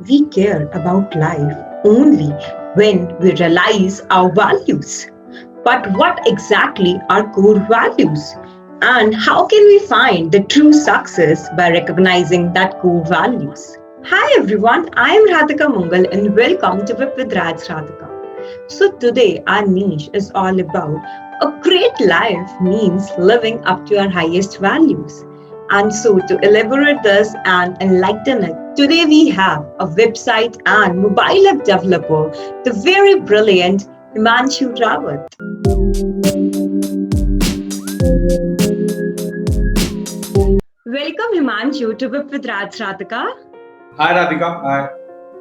we care about life only when we realize our values. But what exactly are core values? And how can we find the true success by recognizing that core values? Hi everyone, I am Radhika Mangal and welcome to Whip with radssRadhika. So today our niche is all about a great life means living up to our highest values. And so to elaborate this and enlighten it, today we have a website and mobile app developer, the very brilliant Himanshu Rawat. Welcome Himanshu to Whip with radssRadhika. Hi Radhika, hi.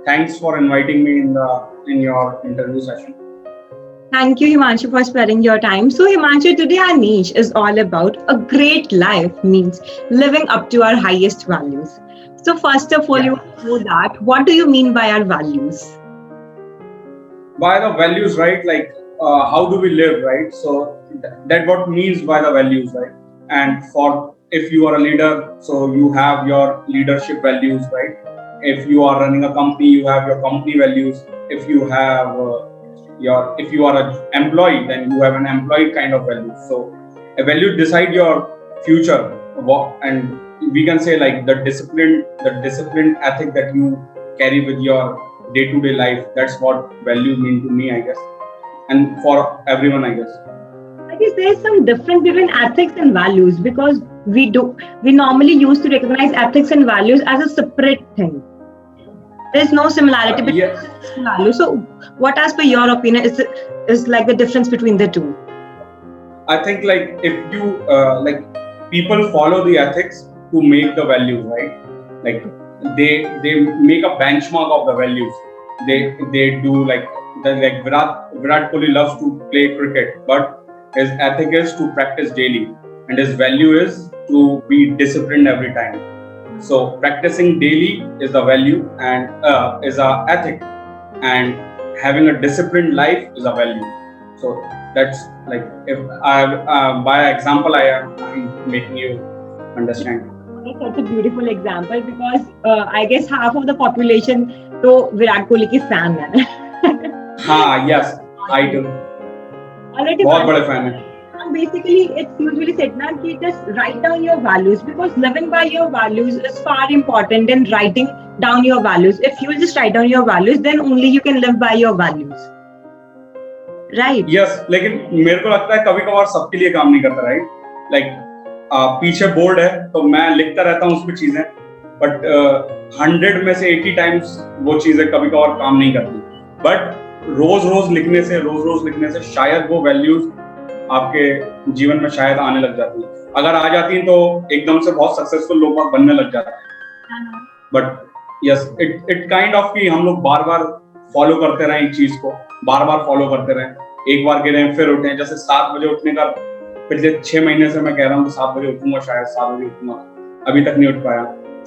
Thanks for inviting me in your interview session. Thank you, Himanshu, for sparing your time. So, Himanshu, today our niche is all about a great life means living up to our highest values. So, first of all, Yeah. you know that. What do you mean by our values? By the values, right? Like how do we live, right? So that what means by the values, right? And for if you are a leader, so you have your leadership values, right? If you are running a company, you have your company values. If you have if you are an employee, then you have an employee kind of value. So a value decide your future, and we can say like the discipline ethic that you carry with your day-to-day life. That's what values mean to me, I guess, and for everyone, I guess. I guess there's some difference between ethics and values because we normally used to recognize ethics and values as a separate thing. There's no similarity between Yeah, ethics and values. So, what, as per your opinion, is like the difference between the two? I think like if you like people follow the ethics to make the values, right? Like they make a benchmark of the values. They do like Virat Kohli loves to play cricket, but his ethic is to practice daily, and his value is to be disciplined every time. So practicing daily is the value and is a ethic, and having a disciplined life is a value. So that's like if I by example I'm making you understand. That's such a beautiful example because I guess half of the population तो विराट कोहली की fan है. हाँ, yes, I do. Already बहुत बड़े fan हैं. basically it's usually said ना कि just write down your values because living by your values is far important than writing down your values. If you just write down your values, then only you can live by your values. Right? Yes, लेकिन मेरे को लगता है कभी कभार सबके लिए काम नहीं करता, right? Like पीछे बोर्ड है तो मैं लिखता रहता हूँ उसमें चीजें, बट 100 में से 80 टाइम्स वो चीजें कभी कभार काम नहीं करती. बट रोज रोज लिखने से शायद वो वैल्यूज आपके जीवन में शायद आने लग जाती है. अगर आ जाती है तो एकदम से बहुत सक्सेसफुल लोग बनने लग जाते हैं. But yes, it kind of कि हम लोग बार बार फॉलो करते रहें एक चीज को, बार बार फॉलो करते रहें, एक बार गिरे फिर उठे. जैसे 7 बजे उठने का पिछले 6 महीने से मैं कह रहा हूँ 7 बजे उठूंगा, शायद 7 बजे उठूंगा, अभी तक नहीं उठ पाया.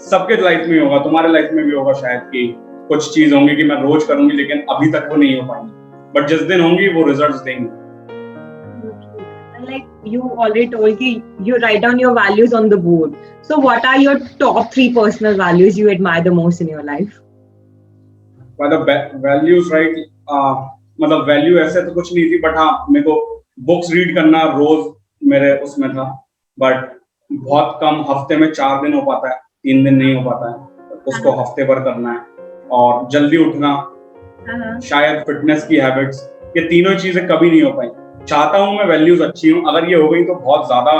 सबके लाइफ में होगा, तुम्हारे लाइफ में भी होगा शायद कि कुछ चीज होंगी कि मैं रोज करूंगी लेकिन अभी तक वो नहीं हो पाएंगी, बट जिस दिन होंगी वो रिजल्ट्स देंगी. Like you already told कि you write down your values on the board. So what are your top 3 personal values you admire the most in your life? By the values, right? मतलब value ऐसे तो कुछ नहीं थी, but हाँ मेरे को बुक्स रीड करना रोज मेरे उसमें था, बट बहुत कम, हफ्ते में 4 दिन हो पाता है, 3 दिन नहीं हो पाता है, उसको हफ्ते भर करना है. और जल्दी उठना, शायद फिटनेस की हैबिट्स, ये तीनों चीजें कभी नहीं हो पाई. चाहता हूँ मैं वैल्यूज अच्छी हूँ, अगर ये हो गई तो बहुत ज्यादा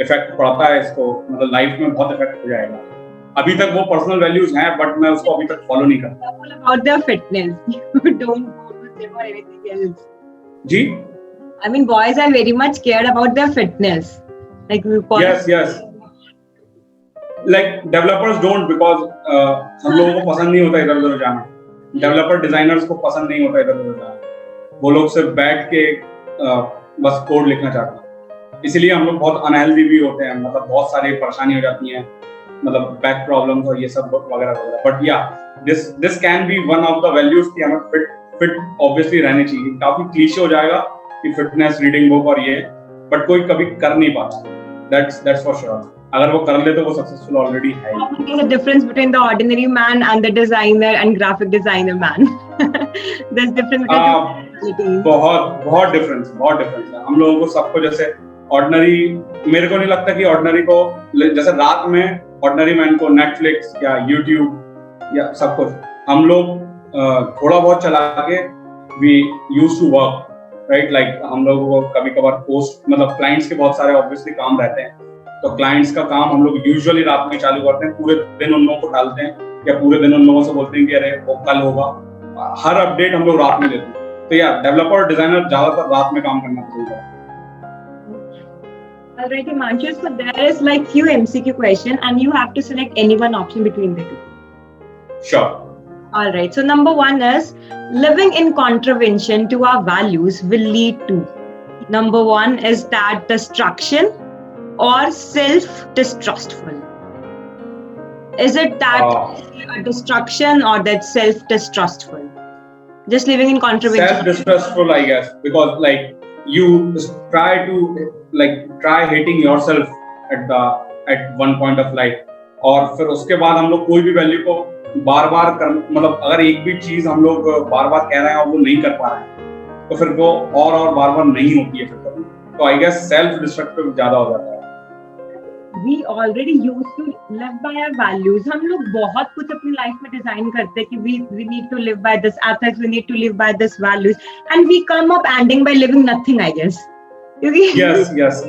इफेक्ट पड़ता है इसको, मतलब लाइफ में बहुत इफेक्ट हो जाएगा. अभी तक वो पर्सनल वैल्यूज हैं बट मैं उसको अभी तक फॉलो नहीं करता. About their fitness, you don't go to gym or anything else. Ji, I mean, boys are very much scared about their fitness. Like we call yes. Like developers don't, because हम लोगों को पसंद नहीं होता इधर उधर जाना. डेवलपर डिजाइनर्स को पसंद नहीं होता इधर उधर जाना. वो लोग सिर्फ बैठ के बस कोड लिखना चाहते हैं. इसीलिए हम लोग बहुत अनहेल्दी भी होते हैं, मतलब बहुत सारी परेशानी हो जाती हैं, मतलब बैक प्रॉब्लम्स और ये सब वगैरह वगैरह. बट या this can be one of the values कि हमें फिट ऑब्वियसली रहनी चाहिए. काफी क्लीशे हो जाएगा कि फिटनेस, रीडिंग बुक और ये, बट कोई कभी कर नहीं पाता. That's for sure. अगर वो कर ले तो वो सक्सेसफुल ऑलरेडी है ही। There's a difference between the ordinary man and the designer and graphic designer man. There's difference between personalities. बहुत डिफरेंस है। हम लोगों को सबको जैसे ऑर्डिनरी, मेरे को नहीं लगता कि ऑर्डिनरी को जैसे रात में ऑर्डिनरी मैन को नेटफ्लिक्स या यूट्यूब या सब कुछ हम लोग थोड़ा बहुत चला के we used to work, right, like हम लोगों को कभी कभार पोस्ट मतलब क्लाइंट्स के बहुत सारे ऑब्वियसली काम रहते हैं, तो क्लाइंट्स का काम हम लोग यूजुअली रात में चालू करते हैं, पूरे दिन उन लोगों को डालते हैं या पूरे दिन उन लोगों से बोलते हैं कि अरे वो कल होगा, हर अपडेट हम लोग रात में देते हैं। तो यार डेवलपर और डिजाइनर ज्यादातर रात में काम करना पसंद करते हैं। Alright, Himanshu, so there is like few MCQ question and you have to select any one option between the two. Sure. Alright, so number 1 is living in contravention to our values will lead to. Number 1 is that destruction or self-distrustful. Is it that destruction or that self-distrustful? Just living in contravention. Self-distrustful, I guess, because like you try hating yourself at one point of life, और फिर उसके बाद हम लोग कोई भी value को बार बार मतलब अगर एक भी चीज हम लोग बार बार कह रहे हैं और वो नहीं कर पा रहे हैं तो फिर वो और बार बार नहीं होती है फिर कभी, तो आई गेस सेल्फ डिस्ट्रक्टिव ज्यादा हो जाता है। We already used to live by our values. हम लोग बहुत कुछ अपनी लाइफ में डिजाइन करते हैं कि we need to live by this ethics, we need to live by this values, and we come up ending by living nothing, I guess. क्योंकि yes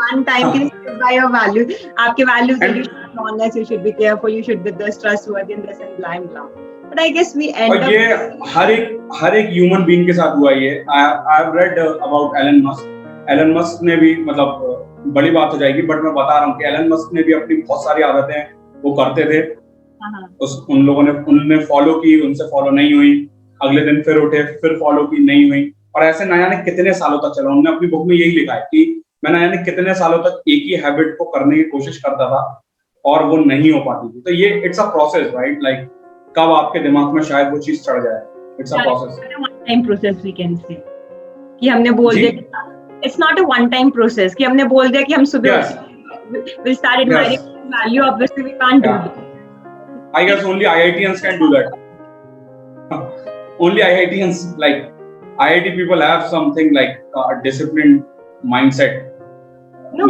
one time you live by your values. आपके values you should be honest, you should be careful, you should be this trustworthy and this and blah. But I guess we end up. ये हर एक human being के साथ हुआ ये। I have read about Elon Musk. Elon Musk ने भी मतलब बड़ी बात हो जाएगी बट मैं बता रहा हूँ कि एलन मस्क ने भी अपनी बहुत सारी आदतें वो करते थे, उन लोगों ने उनने फॉलो की, उनसे फॉलो नहीं हुई, अगले दिन फिर उठे फिर फॉलो की, नहीं हुई, और ऐसे ना जाने कितने सालों तक चला। उन्होंने अपनी बुक में यही लिखा है कि मैं ना जाने कितने सालों तक एक ही हैबिट को करने की कोशिश करता था और वो नहीं हो पाती थी। तो ये it's a process, right, like कब आपके दिमाग में शायद वो चीज चढ़ जाए, it's a process we can say कि हमने बोल दिया, it's not a one time process कि हमने बोल दिया कि हम सुबह we'll start admiring value, obviously we can't do that. I guess only IITians can do that. Only IITians, like IIT people have something like a disciplined mindset. No,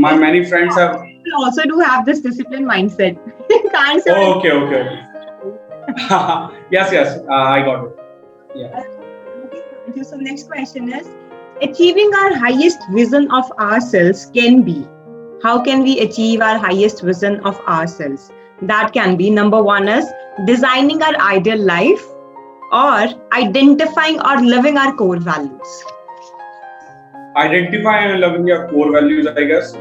my many friends have also do have this disciplined mindset. Can't say. Okay. Yes, I got it. Yeah. So next question is, achieving our highest vision of ourselves can be. How can we achieve our highest vision of ourselves? That can be, number 1 is designing our ideal life or identifying or living our core values. Identifying and living your core values, I guess,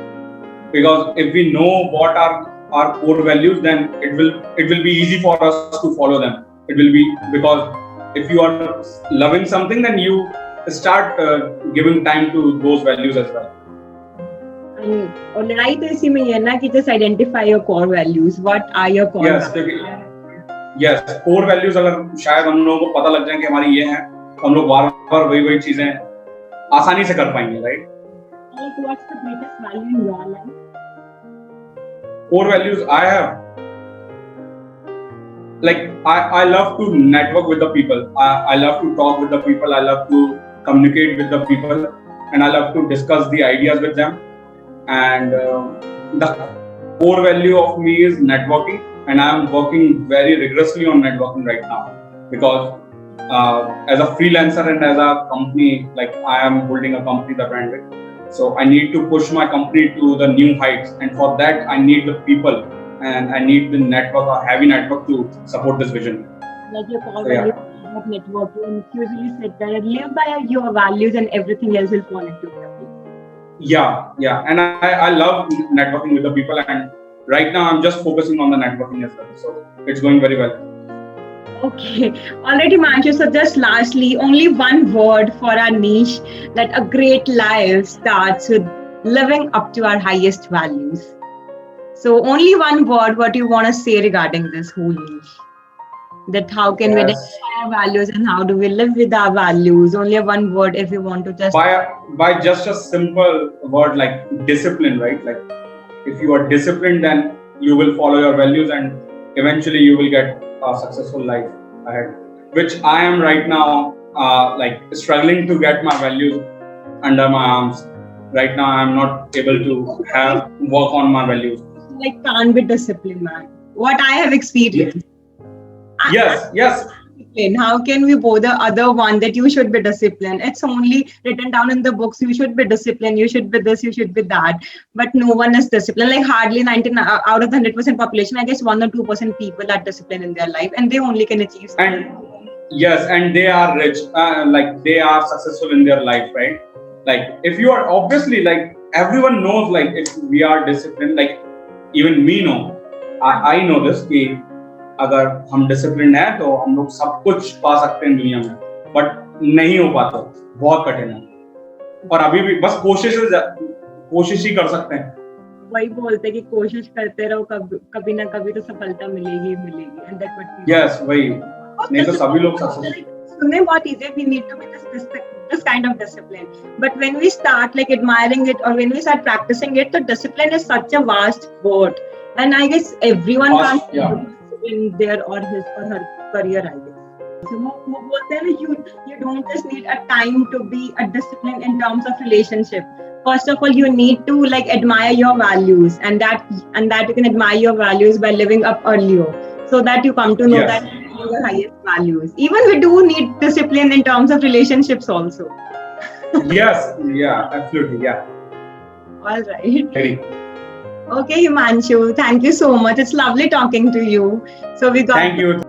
because if we know what are our core values, then it will be easy for us to follow them. It will be, because if you are loving something, then you start giving time to those values as well. और लड़ाई तो इसी में है ना कि just identify your core values. What are your core values? Yes, core values अगर शायद हम लोगों को पता लग जाए कि हमारी ये है, तो हम लोग बार-बार वही चीजें आसानी से कर पाएंगे, right? Like, what's the greatest value in your life? Core values I have. Like I love to network with the people. I love to talk with the people. I love to communicate with the people, and I love to discuss the ideas with them. And the core value of me is networking, and I am working very rigorously on networking right now, because as a freelancer and as a company, like I am holding a company, the Brandwick, so I need to push my company to the new heights, and for that I need the people and I need the network, a heavy network, to support this vision. Like your core value of networking, usually said that live by your values and everything else will fall into place. Yeah, and I love networking with the people, and right now I'm just focusing on the networking as well, so it's going very well. Okay, already Himanshu, so just lastly, only one word for our niche, that a great life starts with living up to our highest values. So only one word, what you want to say regarding this whole niche? That how can we identify our values and how do we live with our values? Only one word if you want to just... By just a simple word like discipline, right? Like if you are disciplined, then you will follow your values and eventually you will get a successful life ahead. Which I am right now, like struggling to get my values under my arms. Right now, I am not able to have work on my values. Like can't be disciplined, man. What I have experienced. Yes. How can we bother other one that you should be disciplined? It's only written down in the books. You should be disciplined. You should be this. You should be that. But no one is disciplined. Like hardly 19 out of the 100% population, I guess 1 or 2% people are disciplined in their life, and they only can achieve. And yes, and they are rich. Like they are successful in their life, right? Like if you are obviously like everyone knows. Like if we are disciplined, like even me know. I know this कि अगर हम discipline है तो हम लोग सब कुछ पा सकते हैं दुनिया में, बट नहीं हो पाता, बहुत कठिन है। और अभी भी बस कोशिश ही कर सकते हैं। वही बोलते कि कोशिश करते रहो, कभी ना कभी तो सफलता मिलेगी मिलेगी। And that's what yes, वही नहीं तो सभी लोग success what is it? We need to be this kind of discipline. But when we start like admiring it or when we start practicing it, the discipline is such a vast word. And I guess everyone can't in their or his or her career, I guess. So वो बोलते हैं ना, you don't just need a time to be a discipline in terms of relationship. First of all, you need to like admire your values, and that you can admire your values by living up earlier, so that you come to know that your highest values. Even we do need discipline in terms of relationships also. Yes, yeah, absolutely, yeah. All right. Very. Okay, Himanshu, thank you so much. It's lovely talking to you. So we got. Thank you.